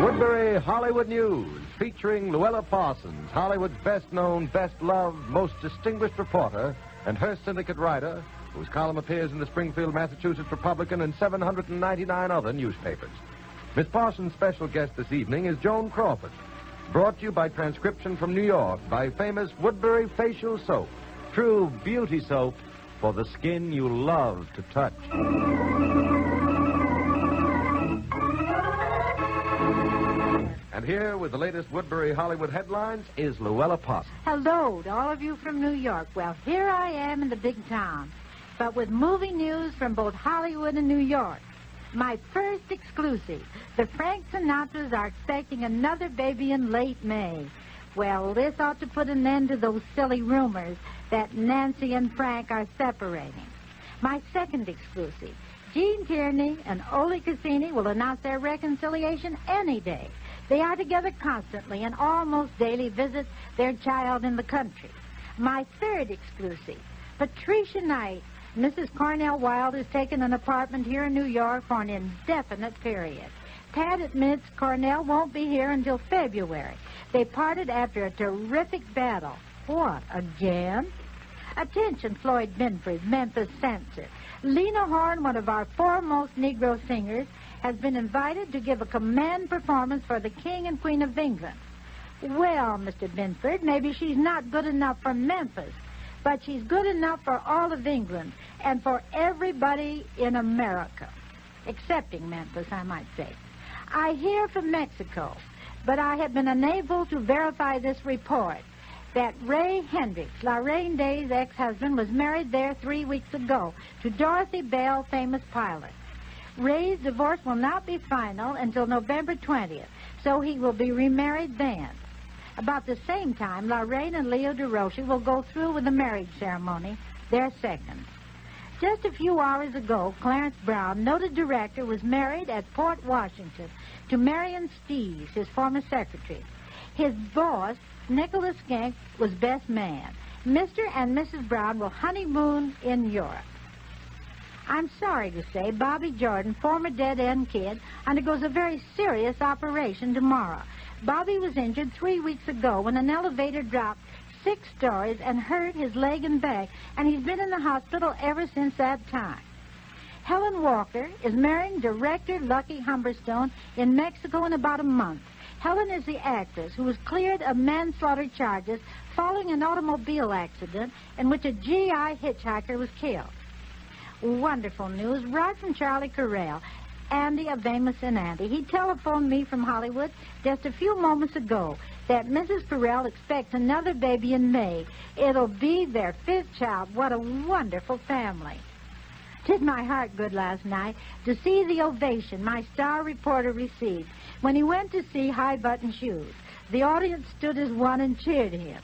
Woodbury Hollywood News, featuring Louella Parsons, Hollywood's best-known, best-loved, most distinguished reporter, and Hearst Syndicate writer, whose column appears in the Springfield, Massachusetts Republican and 799 other newspapers. Miss Parsons' special guest this evening is Joan Crawford, brought to you by transcription from New York by famous Woodbury Facial Soap, true beauty soap for the skin you love to touch. And here, with the latest Woodbury Hollywood headlines, is Louella Parsons. Hello to all of you from New York. Well, here I am in the big town, but with movie news from both Hollywood and New York. My first exclusive. The Frank Sinatras are expecting another baby in late May. Well, this ought to put an end to those silly rumors that Nancy and Frank are separating. My second exclusive. Gene Tierney and Ole Cassini will announce their reconciliation any day. They are together constantly and almost daily visit their child in the country. My third exclusive. Patricia Knight, Mrs. Cornell Wilde, has taken an apartment here in New York for an indefinite period. Pat admits Cornell won't be here until February. They parted after a terrific battle. What, again? Attention, Floyd Binford, Memphis censor. Lena Horne, one of our foremost Negro singers, has been invited to give a command performance for the King and Queen of England. Well, Mr. Binford, maybe she's not good enough for Memphis, but she's good enough for all of England and for everybody in America, excepting Memphis, I might say. I hear from Mexico, but I have been unable to verify this report, that Ray Hendricks, Lorraine Day's ex-husband, was married there 3 weeks ago to Dorothy Bell, famous pilot. Ray's divorce will not be final until November 20th, so he will be remarried then. About the same time, Lorraine and Leo DeRoche will go through with the marriage ceremony, their second. Just a few hours ago, Clarence Brown, noted director, was married at Port Washington to Marion Steeves, his former secretary. His boss, Nicholas Schenck, was best man. Mr. and Mrs. Brown will honeymoon in Europe. I'm sorry to say Bobby Jordan, former dead-end kid, undergoes a very serious operation tomorrow. Bobby was injured 3 weeks ago when an elevator dropped 6 stories and hurt his leg and back, and he's been in the hospital ever since that time. Helen Walker is marrying director Lucky Humberstone in Mexico in about a month. Helen is the actress who was cleared of manslaughter charges following an automobile accident in which a GI hitchhiker was killed. Wonderful news right from Charlie Corral, Andy of Amos and Andy. He telephoned me from Hollywood just a few moments ago that Mrs. Corral expects another baby in May. It'll be their 5th child. What a wonderful family. Did my heart good last night to see the ovation my star reporter received when he went to see High Button Shoes. The audience stood as one and cheered him.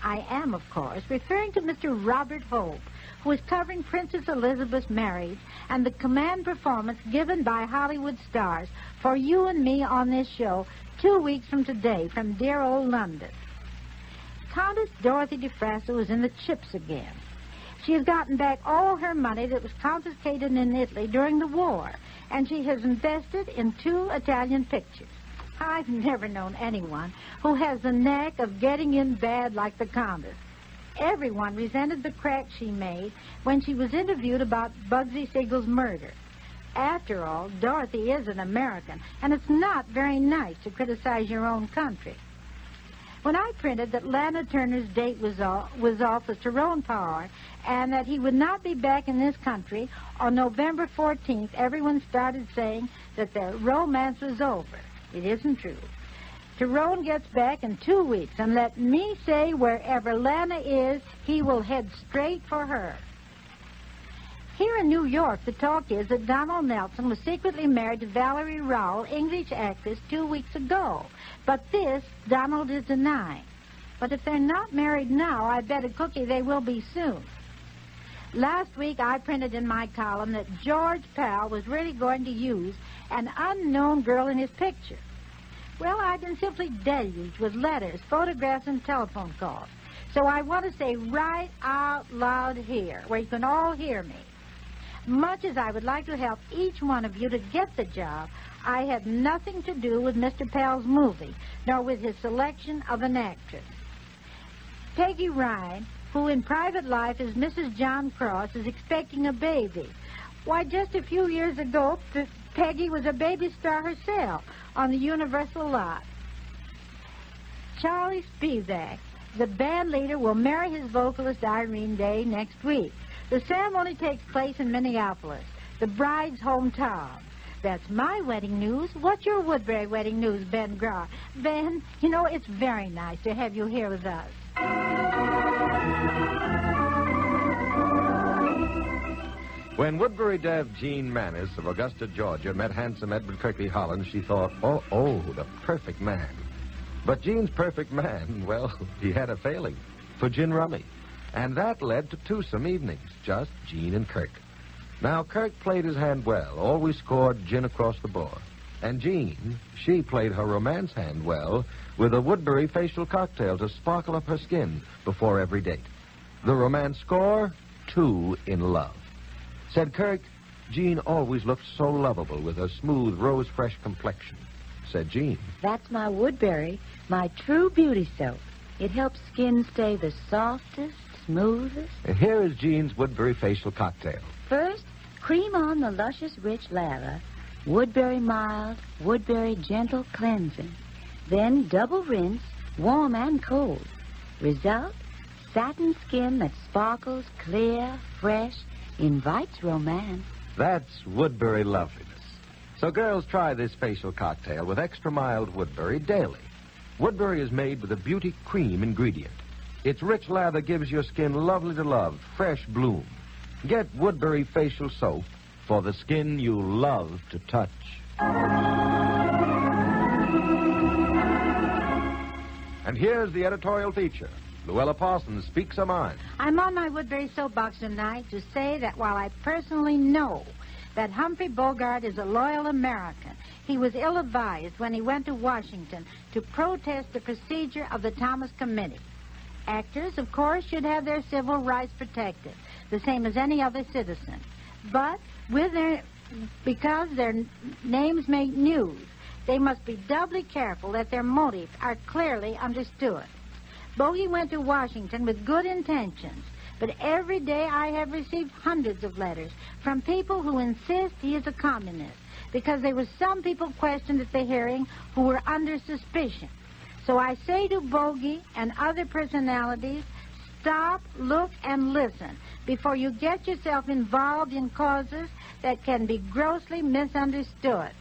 I am, of course, referring to Mr. Robert Hope, who is covering Princess Elizabeth's marriage and the command performance given by Hollywood stars for you and me on this show 2 weeks from today from dear old London. Countess Dorothy DeFrasso is in the chips again. She has gotten back all her money that was confiscated in Italy during the war, and she has invested in 2 Italian pictures. I've never known anyone who has the knack of getting in bad like the Countess. Everyone resented the crack she made when she was interviewed about Bugsy Siegel's murder. After all, Dorothy is an American, and it's not very nice to criticize your own country. When I printed that Lana Turner's date was off with Tyrone Power and that he would not be back in this country on November 14th, everyone started saying that their romance was over. It isn't true. Tyrone gets back in 2 weeks, and let me say, wherever Lana is, he will head straight for her. Here in New York, the talk is that Donald Nelson was secretly married to Valerie Rowell, English actress, 2 weeks ago. But this, Donald is denying. But if they're not married now, I bet a cookie they will be soon. Last week, I printed in my column that George Pal was really going to use an unknown girl in his picture. Well, I've been simply deluged with letters, photographs, and telephone calls. So I want to say right out loud here, where you can all hear me. Much as I would like to help each one of you to get the job, I had nothing to do with Mr. Pell's movie, nor with his selection of an actress. Peggy Ryan, who in private life is Mrs. John Cross, is expecting a baby. Why, just a few years ago, Peggy was a baby star herself on the Universal lot. Charlie Spivak, the band leader, will marry his vocalist Irene Day next week. The ceremony takes place in Minneapolis, the bride's hometown. That's my wedding news. What's your Woodbury wedding news, Ben Graw? Ben, you know, it's very nice to have you here with us. When Woodbury Dev Jean Manis of Augusta, Georgia, met handsome Edward Kirkley Holland, she thought, oh, the perfect man. But Jean's perfect man, well, he had a failing for gin rummy. And that led to twosome evenings, just Jean and Kirk. Now, Kirk played his hand well, always scored gin across the board. And Jean, she played her romance hand well with a Woodbury facial cocktail to sparkle up her skin before every date. The romance score, 2 in love. Said Kirk, Jean always looked so lovable with her smooth, rose-fresh complexion. Said Jean, that's my Woodbury, my true beauty soap. It helps skin stay the softest, smoothest. And here is Jean's Woodbury facial cocktail. First, cream on the luscious, rich lather. Woodbury mild, Woodbury gentle cleansing. Then double rinse, warm and cold. Result, satin skin that sparkles, clear, fresh, invites romance. That's Woodbury loveliness. So girls, try this facial cocktail with extra mild Woodbury daily. Woodbury is made with a beauty cream ingredient. Its rich lather gives your skin lovely to love, fresh bloom. Get Woodbury facial soap for the skin you love to touch. And here's the editorial feature. Louella Parsons speaks her mind. I'm on my Woodbury soapbox tonight to say that while I personally know that Humphrey Bogart is a loyal American, he was ill-advised when he went to Washington to protest the procedure of the Thomas Committee. Actors, of course, should have their civil rights protected, the same as any other citizen. But because their names make news, they must be doubly careful that their motives are clearly understood. Bogey went to Washington with good intentions, but every day I have received hundreds of letters from people who insist he is a communist, because there were some people questioned at the hearing who were under suspicion. So I say to Bogey and other personalities, stop, look, and listen before you get yourself involved in causes that can be grossly misunderstood.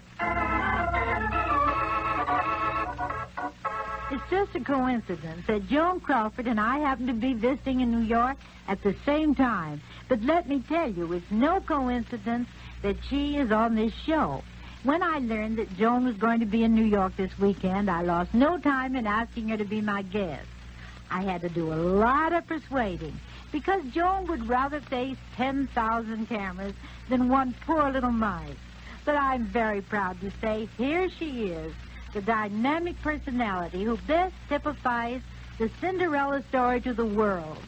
It's just a coincidence that Joan Crawford and I happen to be visiting in New York at the same time. But let me tell you, it's no coincidence that she is on this show. When I learned that Joan was going to be in New York this weekend, I lost no time in asking her to be my guest. I had to do a lot of persuading, because Joan would rather face 10,000 cameras than one poor little mite. But I'm very proud to say here she is, the dynamic personality who best typifies the Cinderella story to the world.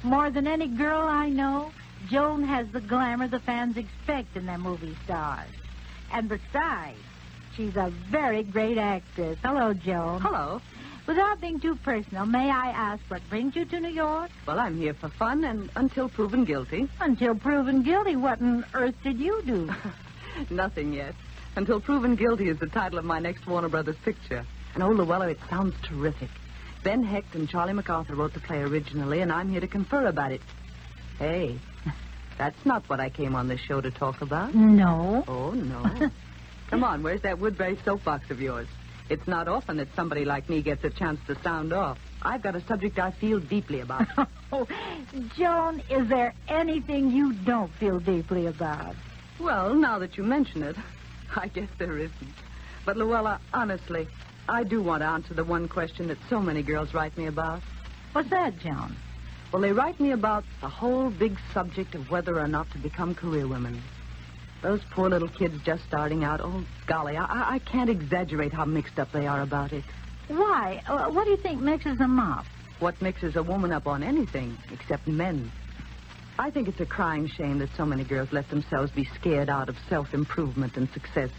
More than any girl I know, Joan has the glamour the fans expect in their movie stars. And besides, she's a very great actress. Hello, Joan. Hello. Without being too personal, may I ask what brings you to New York? Well, I'm here for fun and until proven guilty. Until proven guilty, what on earth did you do? Nothing yet. Until Proven Guilty is the title of my next Warner Brothers picture. And, oh, Louella, it sounds terrific. Ben Hecht and Charlie MacArthur wrote the play originally, and I'm here to confer about it. Hey, that's not what I came on this show to talk about. No. Oh, no. Come on, where's that Woodbury soapbox of yours? It's not often that somebody like me gets a chance to sound off. I've got a subject I feel deeply about. Oh, Joan, is there anything you don't feel deeply about? Well, now that you mention it, I guess there isn't. But, Louella, honestly, I do want to answer the one question that so many girls write me about. What's that, Joan? Well, they write me about the whole big subject of whether or not to become career women. Those poor little kids just starting out, oh, golly, I can't exaggerate how mixed up they are about it. Why? What do you think mixes them up? What mixes a woman up on anything except men? I think it's a crying shame that so many girls let themselves be scared out of self-improvement and success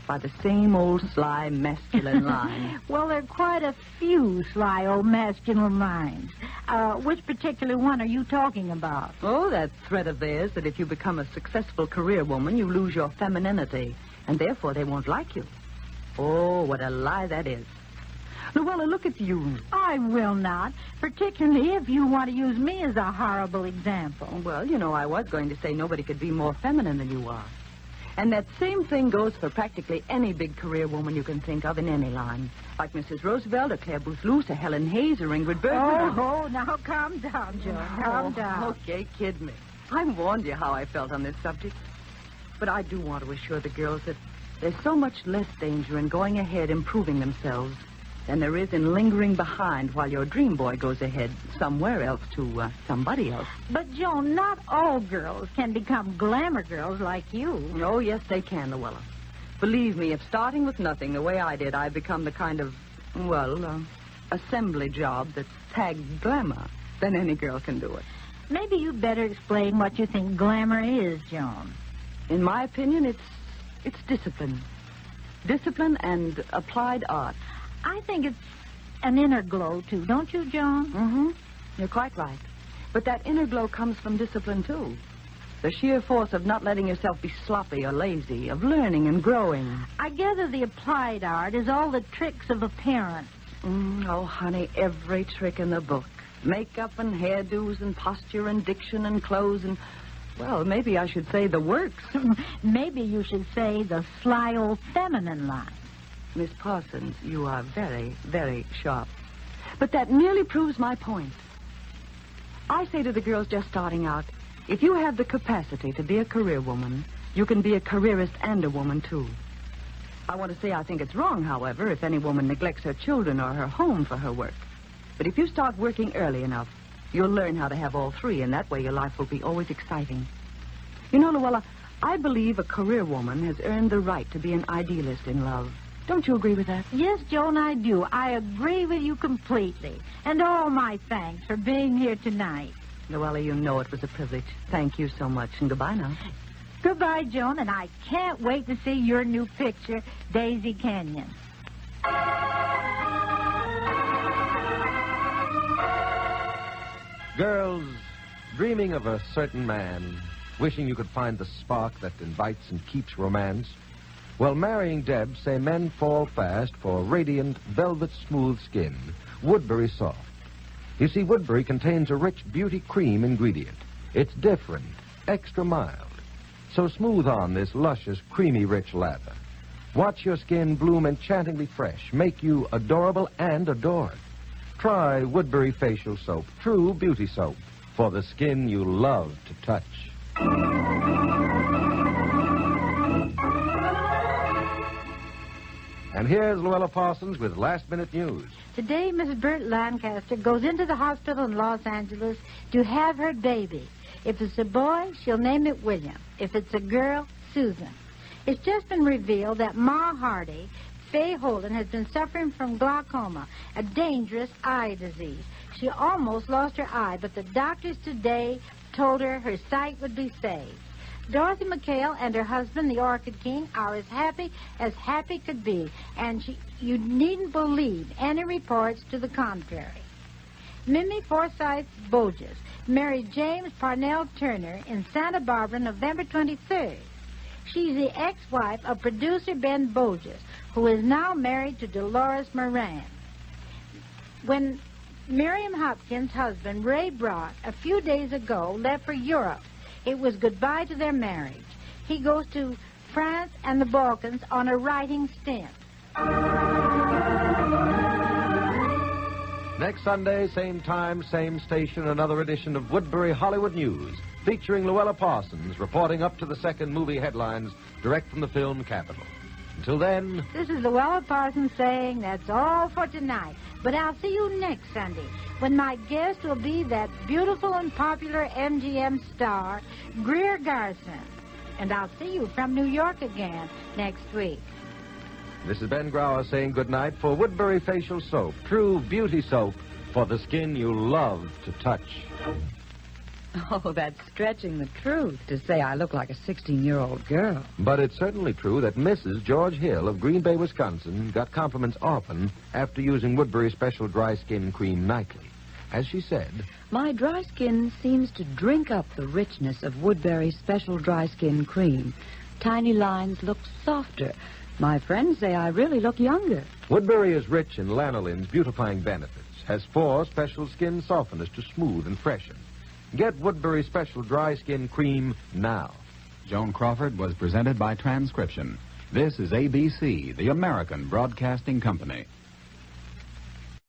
by the same old sly masculine line. Well, there are quite a few sly old masculine lines. Which particular one are you talking about? Oh, that threat of theirs that if you become a successful career woman, you lose your femininity, and therefore they won't like you. Oh, what a lie that is. Louella, look at you. I will not, particularly if you want to use me as a horrible example. Well, you know, I was going to say nobody could be more feminine than you are. And that same thing goes for practically any big career woman you can think of in any line. Like Mrs. Roosevelt or Claire Booth Luce or Helen Hayes or Ingrid Bergman. Oh, now calm down, Joan. Calm down. Okay, kid me. I warned you how I felt on this subject. But I do want to assure the girls that there's so much less danger in going ahead improving themselves than there is in lingering behind while your dream boy goes ahead somewhere else to somebody else. But, Joan, not all girls can become glamour girls like you. Oh, yes, they can, Louella. Believe me, if starting with nothing the way I did, I've become the kind of, assembly job that's tagged glamour, then any girl can do it. Maybe you'd better explain what you think glamour is, Joan. In my opinion, it's discipline. Discipline and applied art. I think it's an inner glow, too. Don't you, Joan? Mm-hmm. You're quite right. But that inner glow comes from discipline, too. The sheer force of not letting yourself be sloppy or lazy, of learning and growing. I gather the applied art is all the tricks of appearance. Oh, honey, every trick in the book. Makeup and hairdos and posture and diction and clothes and, well, maybe I should say the works. Maybe you should say the sly old feminine line. Miss Parsons, you are very, very sharp. But that merely proves my point. I say to the girls just starting out, if you have the capacity to be a career woman, you can be a careerist and a woman, too. I want to say I think it's wrong, however, if any woman neglects her children or her home for her work. But if you start working early enough, you'll learn how to have all three, and that way your life will be always exciting. You know, Louella, I believe a career woman has earned the right to be an idealist in love. Don't you agree with that? Yes, Joan, I do. I agree with you completely. And all my thanks for being here tonight. Louella, you know it was a privilege. Thank you so much, and goodbye now. Goodbye, Joan, and I can't wait to see your new picture, Daisy Canyon. Girls, dreaming of a certain man, wishing you could find the spark that invites and keeps romance. Well, marrying Deb, say men fall fast for radiant, velvet-smooth skin, Woodbury Soft. You see, Woodbury contains a rich beauty cream ingredient. It's different, extra mild. So smooth on this luscious, creamy, rich lather. Watch your skin bloom enchantingly fresh, make you adorable and adored. Try Woodbury Facial Soap, true beauty soap, for the skin you love to touch. And here's Louella Parsons with last-minute news. Today, Mrs. Burt Lancaster goes into the hospital in Los Angeles to have her baby. If it's a boy, she'll name it William. If it's a girl, Susan. It's just been revealed that Ma Hardy, Faye Holden, has been suffering from glaucoma, a dangerous eye disease. She almost lost her eye, but the doctors today told her her sight would be saved. Dorothy McHale and her husband, the Orchid King, are as happy could be, and you needn't believe any reports to the contrary. Mimi Forsyth Boges married James Parnell Turner in Santa Barbara November 23rd. She's the ex-wife of producer Ben Boges, who is now married to Dolores Moran. When Miriam Hopkins' husband, Ray Brock, a few days ago left for Europe, it was goodbye to their marriage. He goes to France and the Balkans on a writing stint. Next Sunday, same time, same station, another edition of Woodbury Hollywood News, featuring Louella Parsons reporting up to the second movie headlines direct from the film Capitol. Until then... This is Louella Parsons saying that's all for tonight. But I'll see you next Sunday, when my guest will be that beautiful and popular MGM star, Greer Garson. And I'll see you from New York again next week. This is Ben Grauer saying goodnight for Woodbury Facial Soap, true beauty soap for the skin you love to touch. Oh, that's stretching the truth to say I look like a 16-year-old girl. But it's certainly true that Mrs. George Hill of Green Bay, Wisconsin, got compliments often after using Woodbury Special Dry Skin Cream nightly. As she said, My dry skin seems to drink up the richness of Woodbury Special Dry Skin Cream. Tiny lines look softer. My friends say I really look younger. Woodbury is rich in lanolin's beautifying benefits, has 4 special skin softeners to smooth and freshen. Get Woodbury Special Dry Skin Cream now. Joan Crawford was presented by transcription. This is ABC, the American Broadcasting Company.